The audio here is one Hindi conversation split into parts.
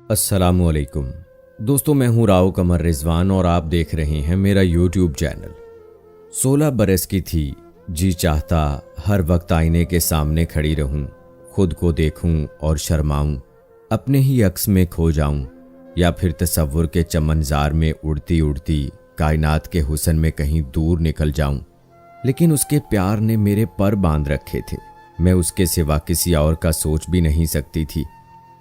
अस्सलामुअलैकुम दोस्तों, मैं हूं राव कमर रिजवान और आप देख रहे हैं मेरा यूट्यूब चैनल। 16 बरस की थी, जी चाहता हर वक्त आईने के सामने खड़ी रहूं, खुद को देखूं और शर्माऊं, अपने ही अक्स में खो जाऊं, या फिर तसव्वुर के चमनजार में उड़ती उड़ती कायनात के हुस्न में कहीं दूर निकल जाऊं। लेकिन उसके प्यार ने मेरे पर बांध रखे थे, मैं उसके सिवा किसी और का सोच भी नहीं सकती थी।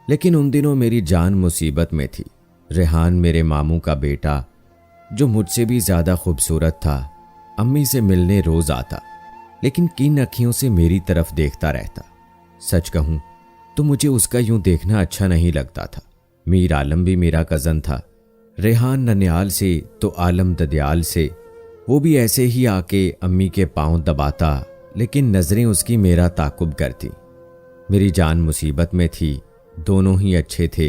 लेकिन उन दिनों मेरी जान मुसीबत में थी। रेहान मेरे मामू का बेटा, जो मुझसे भी ज्यादा खूबसूरत था, अम्मी से मिलने रोज आता, लेकिन किन अखियों से मेरी तरफ देखता रहता। सच कहूं तो मुझे उसका यूं देखना अच्छा नहीं लगता था। मीर आलम भी मेरा कजन था, रेहान ननियाल से तो आलम ददयाल से। वो भी ऐसे ही आके अम्मी के पांव दबाता, लेकिन नजरें उसकी मेरा ताकुब करती। मेरी जान मुसीबत में थी, दोनों ही अच्छे थे,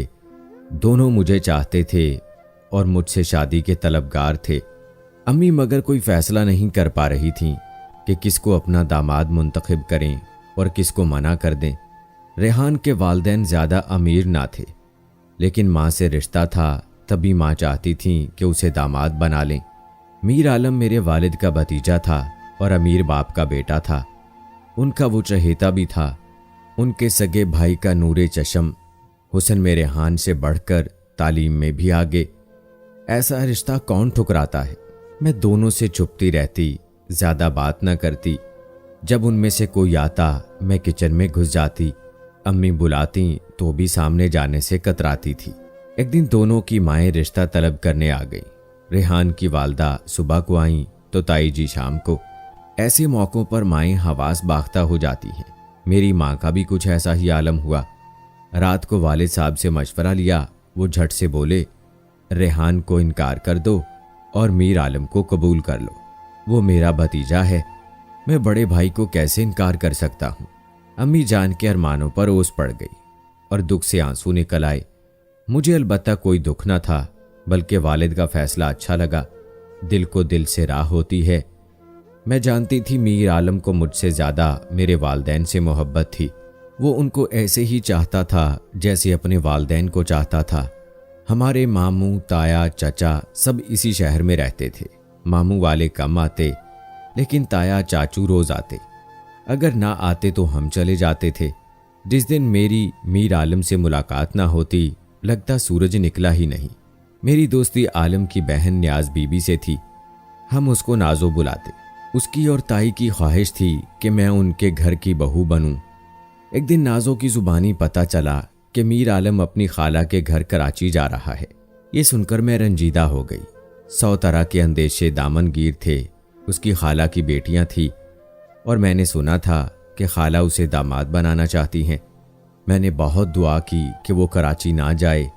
दोनों मुझे चाहते थे और मुझसे शादी के तलबगार थे। अम्मी मगर कोई फैसला नहीं कर पा रही थीं कि किसको अपना दामाद मुंतखब करें और किसको मना कर दें। रेहान के वालिदैन ज़्यादा अमीर ना थे, लेकिन माँ से रिश्ता था, तभी माँ चाहती थीं कि उसे दामाद बना लें। मीर आलम मेरे वालिद का भतीजा था और अमीर बाप का बेटा था। उनका वो चहेता भी था। उनके सगे भाई का नूरे चशम हुस्न में रेहान से बढ़कर तालीम में भी आगे। ऐसा रिश्ता कौन ठुकराता है। मैं दोनों से चुपती रहती, ज्यादा बात न करती। जब उनमें से कोई आता, मैं किचन में घुस जाती। अम्मी बुलाती तो भी सामने जाने से कतराती थी। एक दिन दोनों की माएँ रिश्ता तलब करने आ गई। रेहान की वालदा सुबह को आई तो ताई जी शाम को। ऐसे मौक़ों पर माएँ हवास बाख्ता हो जाती हैं। मेरी माँ का भी कुछ ऐसा ही आलम हुआ। रात को वालिद साहब से मशवरा लिया। वो झट से बोले, रेहान को इनकार कर दो और मीर आलम को कबूल कर लो। वो मेरा भतीजा है, मैं बड़े भाई को कैसे इनकार कर सकता हूँ। अम्मी जान के अरमानों पर ओस पड़ गई और दुख से आंसू निकल आए। मुझे अलबत्ता कोई दुख न था, बल्कि वालिद का फैसला अच्छा लगा। दिल को दिल से राह होती है। मैं जानती थी मीर आलम को मुझसे ज्यादा मेरे वालिदैन से मोहब्बत थी। वो उनको ऐसे ही चाहता था जैसे अपने वालिदैन को चाहता था। हमारे मामू, ताया, चाचा सब इसी शहर में रहते थे। मामू वाले कम आते, लेकिन ताया चाचू रोज आते। अगर ना आते तो हम चले जाते थे। जिस दिन मेरी मीर आलम से मुलाकात ना होती, लगता सूरज निकला ही नहीं। मेरी दोस्ती आलम की बहन न्याज बीबी से थी। हम उसको नाजो बुलाते। उसकी और ताई की ख्वाहिश थी कि मैं उनके घर की बहू बनूं। एक दिन नाजो की जुबानी पता चला कि मीर आलम अपनी खाला के घर कराची जा रहा है। ये सुनकर मैं रंजीदा हो गई। 100 तरह के अंदेशे दामनगीर थे। उसकी खाला की बेटियां थी और मैंने सुना था कि खाला उसे दामाद बनाना चाहती हैं। मैंने बहुत दुआ की कि वो कराची ना जाए।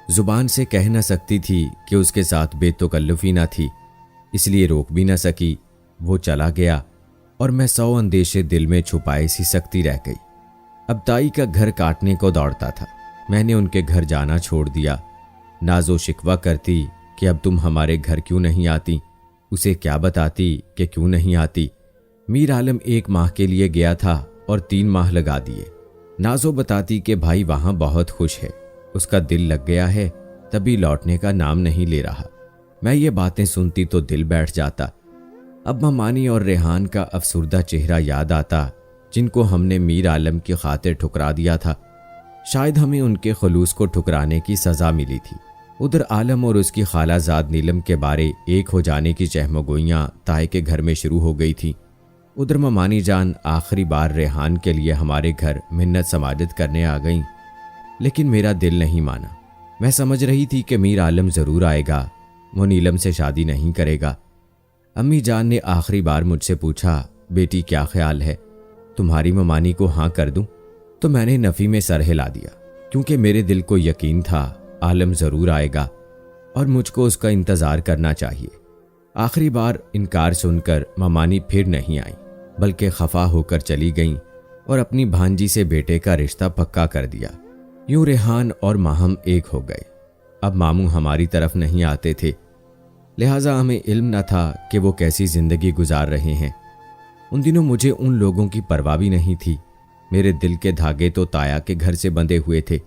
जुबान से कह न सकती थी कि उसके साथ बेतकल्लुफी ना थी, इसलिए रोक भी न सकी। वो चला गया और मैं 100 अंदेशे दिल में छुपाए सी सकती रह गई। अब ताई का घर काटने को दौड़ता था। मैंने उनके घर जाना छोड़ दिया। नाजो शिकवा करती कि अब तुम हमारे घर क्यों नहीं आती। उसे क्या बताती कि क्यों नहीं आती। मीर आलम 1 माह के लिए गया था और 3 माह लगा दिए। नाजो बताती कि भाई वहां बहुत खुश है, उसका दिल लग गया है, तभी लौटने का नाम नहीं ले रहा। मैं ये बातें सुनती तो दिल बैठ जाता। अब ममानी और रेहान का अफसुर्दा चेहरा याद आता, जिनको हमने मीर आलम की खातिर ठुकरा दिया था। शायद हमें उनके खलूस को ठुकराने की सजा मिली थी। उधर आलम और उसकी खालाजाद नीलम के बारे एक हो जाने की चहमगोइयां ताए के घर में शुरू हो गई थी। उधर ममानी जान आखिरी बार रेहान के लिए हमारे घर मिन्नत समाजत करने आ गईं, लेकिन मेरा दिल नहीं माना। मैं समझ रही थी कि मीर आलम जरूर आएगा, वो नीलम से शादी नहीं करेगा। अम्मी जान ने आखिरी बार मुझसे पूछा, बेटी क्या ख्याल है, तुम्हारी ममानी को हाँ कर दूं? तो मैंने नफ़ी में सर हिला दिया, क्योंकि मेरे दिल को यकीन था आलम ज़रूर आएगा और मुझको उसका इंतज़ार करना चाहिए। आखिरी बार इनकार सुनकर ममानी फिर नहीं आई, बल्कि खफा होकर चली गईं और अपनी भांजी से बेटे का रिश्ता पक्का कर दिया। यूं रेहान और माहम एक हो गए। अब मामू हमारी तरफ नहीं आते थे, लिहाजा हमें इल्म न था कि वो कैसी जिंदगी गुजार रहे हैं। उन दिनों मुझे उन लोगों की परवाह भी नहीं थी। मेरे दिल के धागे तो ताया के घर से बंधे हुए थे।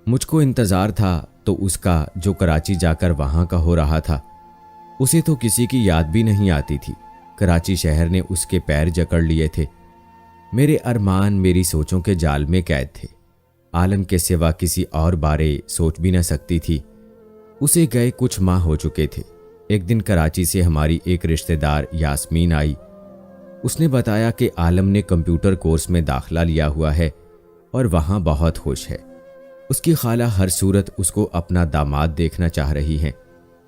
मुझको इंतज़ार था तो उसका जो कराची जाकर वहाँ का हो रहा था। उसे तो किसी की याद भी नहीं आती थी। कराची शहर ने उसके पैर जकड़ लिए थे। मेरे अरमान मेरी सोचों के जाल में कैद थे। आलम के सिवा किसी और बारे सोच भी न सकती थी। उसे गए कुछ माह हो चुके थे। एक दिन कराची से हमारी एक रिश्तेदार यास्मीन आई। उसने बताया कि आलम ने कंप्यूटर कोर्स में दाखिला लिया हुआ है और वहाँ बहुत खुश है। उसकी खाला हर सूरत उसको अपना दामाद देखना चाह रही हैं,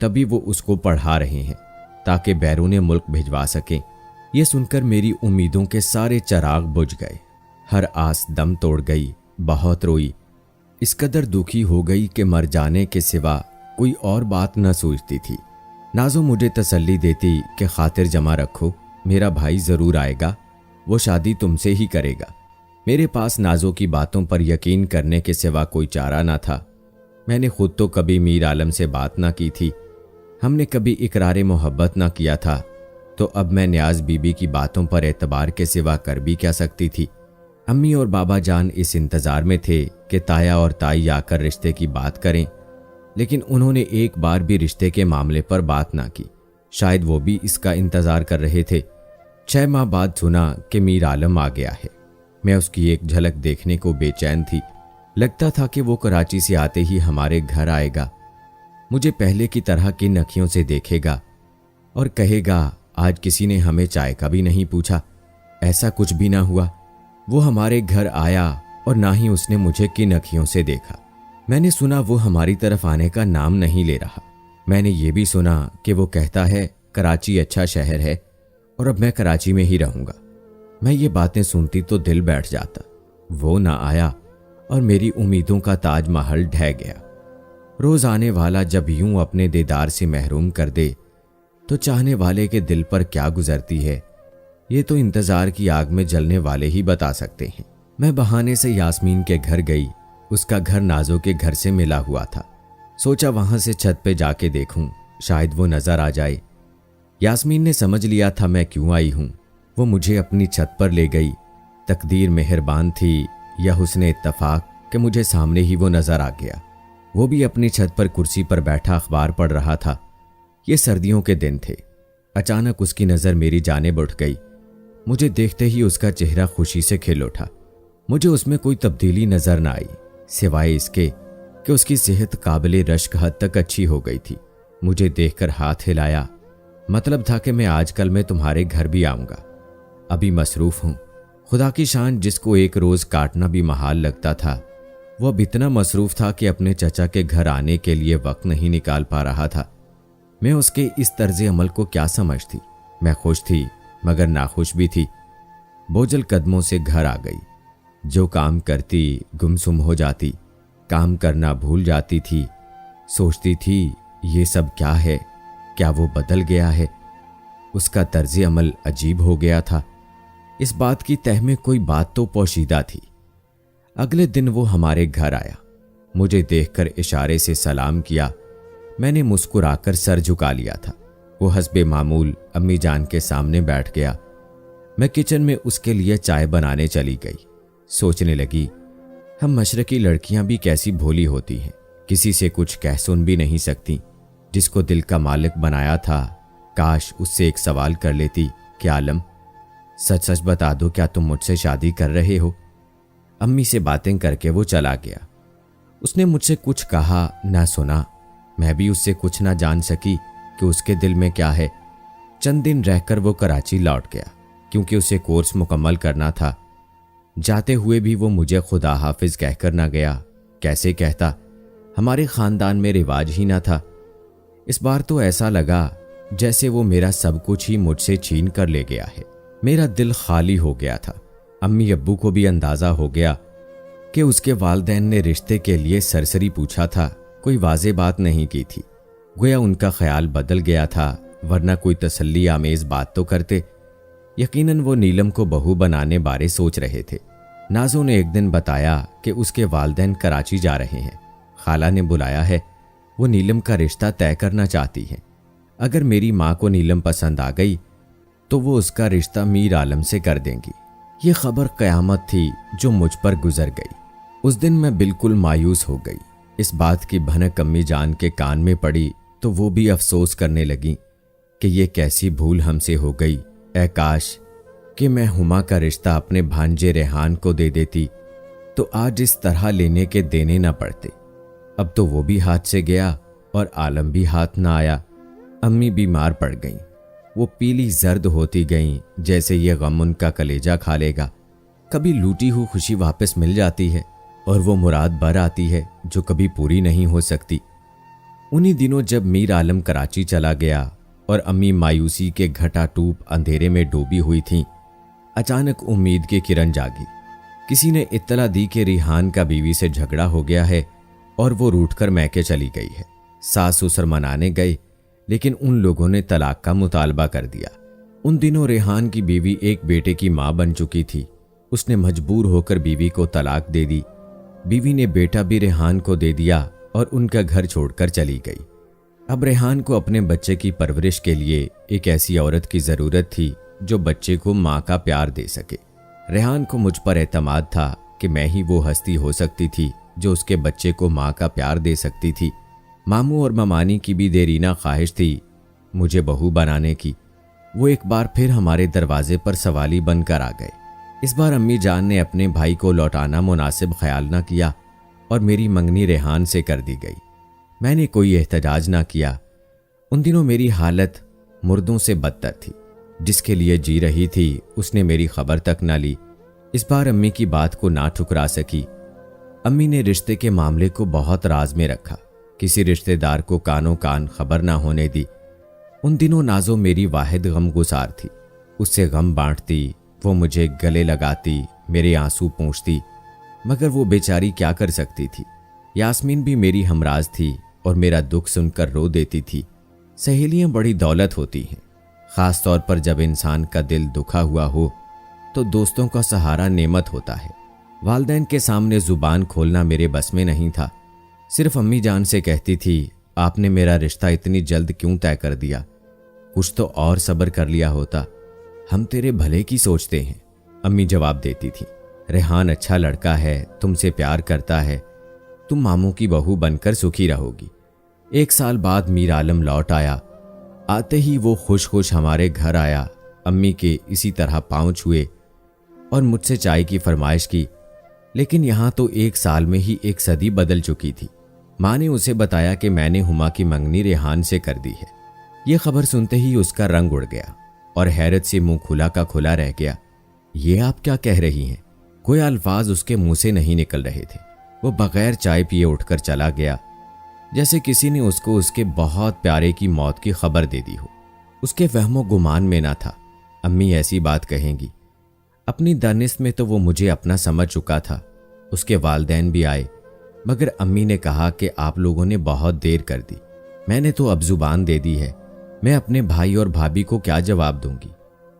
तभी वो उसको पढ़ा रहे हैं ताकि बैरून मुल्क भिजवा सकें। ये सुनकर मेरी उम्मीदों के सारे चिराग बुझ गए। हर आस दम तोड़ गई। बहुत रोई। इस कदर दुखी हो गई कि मर जाने के सिवा कोई और बात न सोचती थी। नाजो मुझे तसल्ली देती कि खातिर जमा रखो, मेरा भाई ज़रूर आएगा, वो शादी तुमसे ही करेगा। मेरे पास नाजो की बातों पर यकीन करने के सिवा कोई चारा ना था। मैंने खुद तो कभी मीर आलम से बात ना की थी, हमने कभी इकरार मोहब्बत ना किया था, तो अब मैं न्याज बीबी की बातों पर एतबार के सिवा कर भी क्या सकती थी। अम्मी और बाबा जान इस इंतज़ार में थे कि ताया और ताई आकर रिश्ते की बात करें, लेकिन उन्होंने एक बार भी रिश्ते के मामले पर बात ना की। शायद वो भी इसका इंतज़ार कर रहे थे। 6 माह बाद सुना कि मीर आलम आ गया है। मैं उसकी एक झलक देखने को बेचैन थी। लगता था कि वो कराची से आते ही हमारे घर आएगा, मुझे पहले की तरह किन अखियों से देखेगा और कहेगा, आज किसी ने हमें चाय का भी नहीं पूछा। ऐसा कुछ भी ना हुआ। वो हमारे घर आया और ना ही उसने मुझे किन अखियों से देखा। मैंने सुना वो हमारी तरफ आने का नाम नहीं ले रहा। मैंने ये भी सुना कि वो कहता है कराची अच्छा शहर है और अब मैं कराची में ही रहूंगा। मैं ये बातें सुनती तो दिल बैठ जाता। वो ना आया और मेरी उम्मीदों का ताजमहल ढह गया। रोज आने वाला जब यूं अपने दीदार से महरूम कर दे तो चाहने वाले के दिल पर क्या गुजरती है, ये तो इंतजार की आग में जलने वाले ही बता सकते हैं। मैं बहाने से यास्मीन के घर गई। उसका घर नाजो के घर से मिला हुआ था। सोचा वहां से छत पे जाके देखूं, शायद वो नजर आ जाए। यास्मीन ने समझ लिया था मैं क्यों आई हूं। वो मुझे अपनी छत पर ले गई। तकदीर मेहरबान थी या हुस्ने इत्तफाक कि मुझे सामने ही वो नजर आ गया। वो भी अपनी छत पर कुर्सी पर बैठा अखबार पढ़ रहा था। ये सर्दियों के दिन थे। अचानक उसकी नज़र मेरी जानिब उठ गई। मुझे देखते ही उसका चेहरा खुशी से खिल उठा। मुझे उसमें कोई तब्दीली नजर न आई, सिवाय इसके कि उसकी सेहत काबिल रश्क हद तक अच्छी हो गई थी। मुझे देखकर हाथ हिलाया। मतलब था कि मैं आजकल में तुम्हारे घर भी आऊँगा। अभी मसरूफ़ हूँ। खुदा की शान, जिसको एक रोज़ काटना भी महाल लगता था, वो अब इतना मसरूफ़ था कि अपने चचा के घर आने के लिए वक्त नहीं निकाल पा रहा था। मैं उसके इस तर्ज अमल को क्या समझती। मैं खुश थी मगर नाखुश भी थी। बोझल कदमों से घर आ गई। जो काम करती गुमसुम हो जाती, काम करना भूल जाती थी। सोचती थी ये सब क्या है, क्या वो बदल गया है। उसका तर्ज अमल अजीब हो गया था। इस बात की तह में कोई बात तो पोशीदा थी। अगले दिन वो हमारे घर आया। मुझे देखकर इशारे से सलाम किया। मैंने मुस्कुराकर सर झुका लिया था। वो हस्बे मामूल अम्मी जान के सामने बैठ गया। मैं किचन में उसके लिए चाय बनाने चली गई। सोचने लगी, हम मशरकी लड़कियां भी कैसी भोली होती हैं, किसी से कुछ कह सुन भी नहीं सकती। जिसको दिल का मालिक बनाया था, काश उससे एक सवाल कर लेती कि आलम, सच सच बता दो, क्या तुम मुझसे शादी कर रहे हो। अम्मी से बातें करके वो चला गया। उसने मुझसे कुछ कहा ना सुना। मैं भी उससे कुछ ना जान सकी कि उसके दिल में क्या है। चंद दिन रहकर वो कराची लौट गया, क्योंकि उसे कोर्स मुकम्मल करना था। जाते हुए भी वो मुझे खुदा हाफिज कहकर ना गया। कैसे कहता, हमारे खानदान में रिवाज ही ना था। इस बार तो ऐसा लगा जैसे वो मेरा सब कुछ ही मुझसे छीन कर ले गया है। मेरा दिल खाली हो गया था। अम्मी अब्बू को भी अंदाजा हो गया कि उसके वालिदैन ने रिश्ते के लिए सरसरी पूछा था, कोई वाजे बात नहीं की थी। गोया उनका ख्याल बदल गया था, वरना कोई तसल्ली आमेज बात तो करते। यकीनन वो नीलम को बहू बनाने बारे सोच रहे थे। नाजो ने एक दिन बताया कि उसके वालिदैन कराची जा रहे हैं। खाला ने बुलाया है। वो नीलम का रिश्ता तय करना चाहती हैं। अगर मेरी माँ को नीलम पसंद आ गई तो वो उसका रिश्ता मीर आलम से कर देंगी। ये खबर क़यामत थी जो मुझ पर गुजर गई। उस दिन मैं बिल्कुल मायूस हो गई। इस बात की भनक अम्मी जान के कान में पड़ी तो वो भी अफसोस करने लगी कि ये कैसी भूल हमसे हो गई। ऐ काश कि मैं हुमा का रिश्ता अपने भांजे रेहान को दे देती तो आज इस तरह लेने के देने न पड़ते। अब तो वो भी हाथ से गया और आलम भी हाथ ना आया। अम्मी बीमार पड़ गईं। वो पीली जर्द होती गईं जैसे ये गम उनका कलेजा खा लेगा। कभी लूटी हुई खुशी वापस मिल जाती है और वो मुराद बर आती है जो कभी पूरी नहीं हो सकती। उन्हीं दिनों जब मीर आलम कराची चला गया और अम्मी मायूसी के घटाटूप अंधेरे में डूबी हुई थीं, अचानक उम्मीद की किरण जागी। किसी ने इत्तला दी कि रिहान का बीवी से झगड़ा हो गया है और वो रूठकर मैके चली गई है। सास ससुर मनाने गए लेकिन उन लोगों ने तलाक का मुतालबा कर दिया। उन दिनों रेहान की बीवी एक बेटे की मां बन चुकी थी। उसने मजबूर होकर बीवी को तलाक दे दी। बीवी ने बेटा भी रेहान को दे दिया और उनका घर छोड़कर चली गई। अब रेहान को अपने बच्चे की परवरिश के लिए एक ऐसी औरत की जरूरत थी जो बच्चे को मां का प्यार दे सके। रेहान को मुझ पर एतमाद था कि मैं ही वो हस्ती हो सकती थी जो उसके बच्चे को मां का प्यार दे सकती थी। मामू और ममानी की भी देरीना ख्वाहिश थी मुझे बहू बनाने की। वो एक बार फिर हमारे दरवाजे पर सवाली बनकर आ गए। इस बार अम्मी जान ने अपने भाई को लौटाना मुनासिब ख्याल न किया और मेरी मंगनी रेहान से कर दी गई। मैंने कोई एहतजाज ना किया। उन दिनों मेरी हालत मुर्दों से बदतर थी। जिसके लिए जी रही थी उसने मेरी खबर तक ना ली। इस बार अम्मी की बात को ना ठुकरा सकी। अम्मी ने रिश्ते के मामले को बहुत राज में रखा। किसी रिश्तेदार को कानों कान खबर ना होने दी। उन दिनों नाजो मेरी वाहिद गमगुसार थी। उससे गम बांटती, वो मुझे गले लगाती, मेरे आंसू पोंछती, मगर वो बेचारी क्या कर सकती थी। यास्मीन भी मेरी हमराज थी और मेरा दुख सुनकर रो देती थी। सहेलियां बड़ी दौलत होती हैं, खास तौर पर जब इंसान का दिल दुखा हुआ हो तो दोस्तों का सहारा नेमत होता है। वालदैन के सामने जुबान खोलना मेरे बस में नहीं था। सिर्फ अम्मी जान से कहती थी आपने मेरा रिश्ता इतनी जल्द क्यों तय कर दिया, कुछ तो और सब्र कर लिया होता, हम तेरे भले की सोचते हैं। अम्मी जवाब देती थी रेहान अच्छा लड़का है, तुमसे प्यार करता है, तुम मामू की बहू बनकर सुखी रहोगी। 1 साल बाद मीर आलम लौट आया। आते ही वो खुश खुश हमारे घर आया। अम्मी के इसी तरह पांव छुए और मुझसे चाय की फरमाइश की। लेकिन यहां तो 1 साल में ही 1 सदी बदल चुकी थी। मां ने उसे बताया कि मैंने हुमा की मंगनी रेहान से कर दी है। यह खबर सुनते ही उसका रंग उड़ गया और हैरत से मुंह खुला का खुला रह गया। ये आप क्या कह रही हैं? कोई अल्फाज उसके मुंह से नहीं निकल रहे थे। वो बगैर चाय पिए उठकर चला गया, जैसे किसी ने उसको उसके बहुत प्यारे की मौत की खबर दे दी हो। उसके वहमो गुमान में ना था अम्मी ऐसी बात कहेंगी। अपनी दानिश में तो वो मुझे अपना समझ चुका था। उसके वालदैन भी आए, मगर अम्मी ने कहा कि आप लोगों ने बहुत देर कर दी। मैंने तो अब जुबान दे दी है, मैं अपने भाई और भाभी को क्या जवाब दूंगी।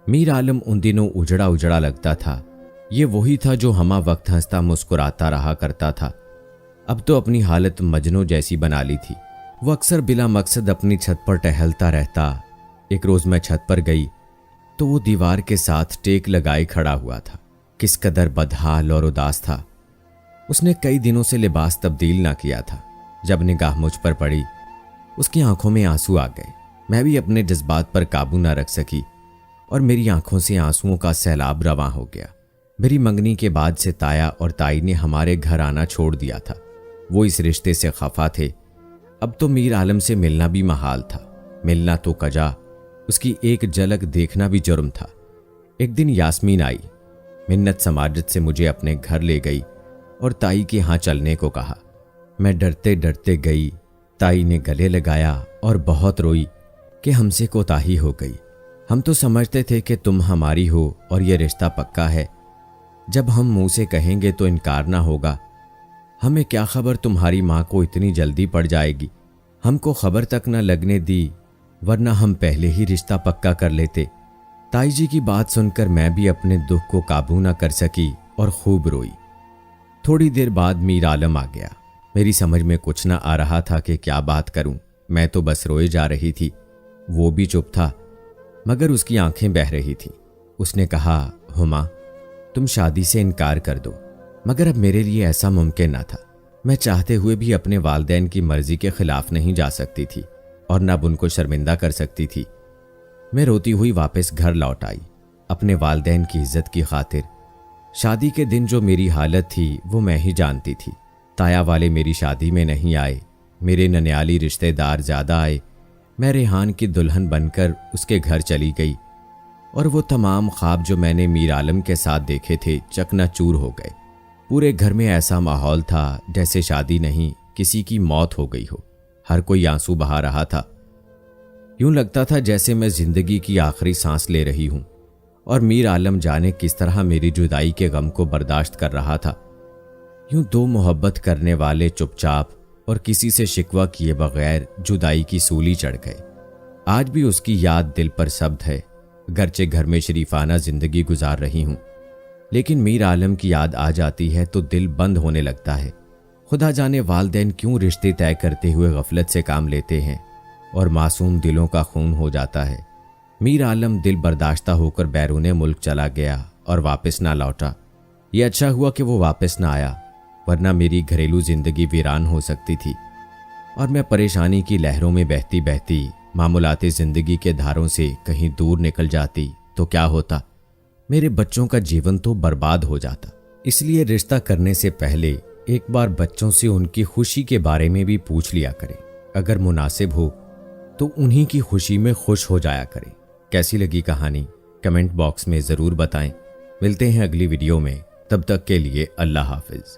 मीर आलम उन दिनों उजड़ा उजड़ा लगता था। ये वही था जो हमा वक्त हंसता मुस्कुराता रहा करता था। अब तो अपनी हालत मजनू जैसी बना ली थी। वो अक्सर बिला मकसद अपनी छत पर टहलता रहता। एक रोज मैं छत पर गई तो वो दीवार के साथ टेक लगाए खड़ा हुआ था। किस कदर बदहाल और उदास था। उसने कई दिनों से लिबास तब्दील ना किया था। जब निगाह मुझ पर पड़ी उसकी आंखों में आंसू आ गए। मैं भी अपने जज्बात पर काबू ना रख सकी और मेरी आंखों से आंसुओं का सैलाब रवां हो गया। मेरी मंगनी के बाद से ताया और ताई ने हमारे घर आना छोड़ दिया था। वो इस रिश्ते से खफा थे। अब तो मीर आलम से मिलना भी महाल था। मिलना तो कजा, उसकी एक झलक देखना भी जुर्म था। एक दिन यास्मीन आई, मिन्नत समाजत से मुझे अपने घर ले गई और ताई के यहाँ चलने को कहा। मैं डरते डरते गई। ताई ने गले लगाया और बहुत रोई कि हमसे कोताही हो गई। हम तो समझते थे कि तुम हमारी हो और यह रिश्ता पक्का है। जब हम मुंह से कहेंगे तो इनकार ना होगा। हमें क्या खबर तुम्हारी माँ को इतनी जल्दी पड़ जाएगी। हमको खबर तक न लगने दी, वरना हम पहले ही रिश्ता पक्का कर लेते। ताई जी की बात सुनकर मैं भी अपने दुख को काबू न कर सकी और खूब रोई। थोड़ी देर बाद मीर आलम आ गया। मेरी समझ में कुछ न आ रहा था कि क्या बात करूं। मैं तो बस रोए जा रही थी। वो भी चुप था, मगर उसकी आंखें बह रही थी। उसने कहा, हुमा तुम शादी से इनकार कर दो। मगर अब मेरे लिए ऐसा मुमकिन न था। मैं चाहते हुए भी अपने वालिदैन की मर्जी के खिलाफ नहीं जा सकती थी और न अब उनको शर्मिंदा कर सकती थी। मैं रोती हुई वापस घर लौट आई, अपने वालिदैन की इज्जत की खातिर। शादी के दिन जो मेरी हालत थी वो मैं ही जानती थी। ताया वाले मेरी शादी में नहीं आए, मेरे ननियाली रिश्तेदार ज़्यादा आए। मैं रेहान की दुल्हन बनकर उसके घर चली गई और वो तमाम ख्वाब जो मैंने मीर आलम के साथ देखे थे चकनाचूर हो गए। पूरे घर में ऐसा माहौल था जैसे शादी नहीं, किसी की मौत हो गई हो। हर कोई आंसू बहा रहा था। यूं लगता था जैसे मैं जिंदगी की आखिरी सांस ले रही हूं और मीर आलम जाने किस तरह मेरी जुदाई के गम को बर्दाश्त कर रहा था। यूं दो मोहब्बत करने वाले चुपचाप और किसी से शिकवा किए बगैर जुदाई की सूली चढ़ गए। आज भी उसकी याद दिल पर शब्द है, गरचे घर में शरीफाना जिंदगी गुजार रही हूं, लेकिन मीर आलम की याद आ जाती है तो दिल बंद होने लगता है। खुदा जाने वालिदैन क्यों रिश्ते तय करते हुए गफलत से काम लेते हैं और मासूम दिलों का खून हो जाता है। मीर आलम दिल बर्दाश्ता होकर बैरून मुल्क चला गया और वापस ना लौटा। ये अच्छा हुआ कि वो वापस ना आया, वरना मेरी घरेलू जिंदगी वीरान हो सकती थी और मैं परेशानी की लहरों में बहती बहती मामूलाती जिंदगी के धारों से कहीं दूर निकल जाती तो क्या होता, मेरे बच्चों का जीवन तो बर्बाद हो जाता। इसलिए रिश्ता करने से पहले एक बार बच्चों से उनकी खुशी के बारे में भी पूछ लिया करें। अगर मुनासिब हो तो उन्हीं की खुशी में खुश हो जाया करें। कैसी लगी कहानी कमेंट बॉक्स में ज़रूर बताएं। मिलते हैं अगली वीडियो में, तब तक के लिए अल्लाह हाफिज।